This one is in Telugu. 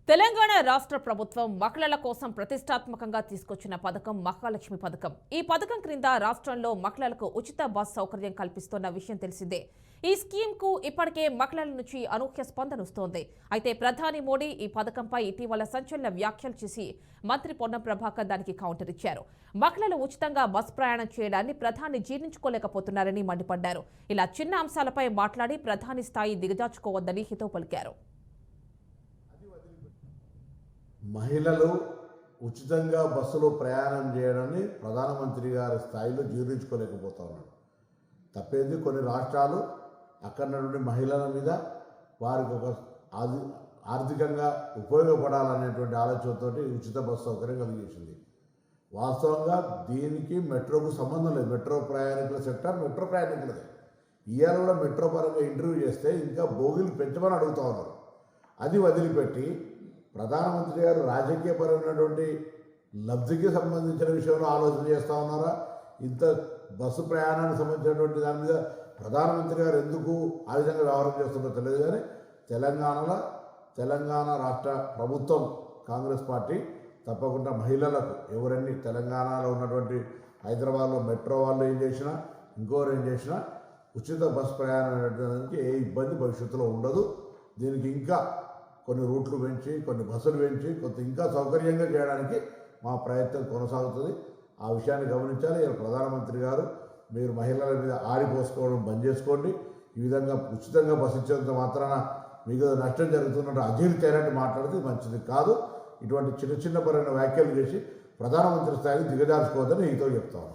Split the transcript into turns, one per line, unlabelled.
తెలంగాణ రాష్ట్ర ప్రభుత్వం మహిళల కోసం ప్రతిష్టాత్మకంగా తీసుకొచ్చిన పథకం మహాలక్ష్మి పథకం. ఈ పథకం క్రింద రాష్ట్రంలో మహిళలకు ఉచిత బస్ సౌకర్యం కల్పిస్తున్న విషయం తెలిసిందే. ఈ స్కీమ్కు ఇప్పటికే మహిళల నుంచి అనూహ్య స్పందన వస్తోంది. అయితే ప్రధాని మోడీ ఈ పథకంపై ఇటీవల సంచలన వ్యాఖ్యలు చేసి మంత్రి పొన్నం ప్రభాకర్ దానికి కౌంటర్ ఇచ్చారు. మహిళలు ఉచితంగా బస్ ప్రయాణం చేయడాన్ని ప్రధాని జీర్ణించుకోలేకపోతున్నారని మండిపడ్డారు. ఇలా చిన్న అంశాలపై మాట్లాడి ప్రధాని స్థాయి దిగజార్చుకోవద్దని హితవు పలికారు.
మహిళలు ఉచితంగా బస్సులో ప్రయాణం చేయడాన్ని ప్రధానమంత్రి గారి స్థాయిలో జీర్ణించుకోలేకపోతా ఉన్నాడు. తప్పేంది, కొన్ని రాష్ట్రాలు అక్కడ నుండి మహిళల మీద వారికి ఒక ఆర్థికంగా ఉపయోగపడాలనేటువంటి ఆలోచనతో ఉచిత బస్సు సౌకర్యం కలిగించింది. వాస్తవంగా దీనికి మెట్రోకు సంబంధం లేదు. మెట్రో ప్రయాణికుల సెక్టర్ మెట్రో ప్రయాణికులదే. ఇవాళ కూడా మెట్రో పరంగా ఇంటర్వ్యూ చేస్తే ఇంకా బోగిలు పెంచమని అడుగుతూ ఉన్నారు. అది వదిలిపెట్టి ప్రధానమంత్రి గారు రాజకీయపరమైనటువంటి లబ్ధికి సంబంధించిన విషయంలో ఆలోచన చేస్తూ ఉన్నారా? ఇంత బస్సు ప్రయాణానికి సంబంధించినటువంటి దాని మీద ప్రధానమంత్రి గారు ఎందుకు ఆ విధంగా వ్యవహారం చేస్తున్నారో తెలియదు. కానీ తెలంగాణ రాష్ట్ర ప్రభుత్వం కాంగ్రెస్ పార్టీ తప్పకుండా మహిళలకు ఎవరన్నీ తెలంగాణలో ఉన్నటువంటి హైదరాబాద్లో మెట్రో వాళ్ళు ఏం చేసినా ఇంకోరు ఏం చేసినా ఉచిత బస్సు ప్రయాణం అనేటువంటి ఏ ఇబ్బంది భవిష్యత్తులో ఉండదు. దీనికి ఇంకా కొన్ని రూట్లు పెంచి, కొన్ని బస్సులు పెంచి, కొంత ఇంకా సౌకర్యంగా చేయడానికి మా ప్రయత్నం కొనసాగుతుంది. ఆ విషయాన్ని గమనించాలి. ప్రధానమంత్రి గారు మీరు మహిళల మీద ఆడిపోసుకోవడం బంద్ చేసుకోండి. ఈ విధంగా ఉచితంగా బస్సు ఇచ్చేంత మాత్రాన మీకు నష్టం జరుగుతున్నట్టు అజీర్తి అయినట్టు మాట్లాడితే మంచిది కాదు. ఇటువంటి చిన్న పరమైన వ్యాఖ్యలు చేసి ప్రధానమంత్రి స్థాయికి దిగజార్చుకోవద్దని ఈతో చెప్తాను.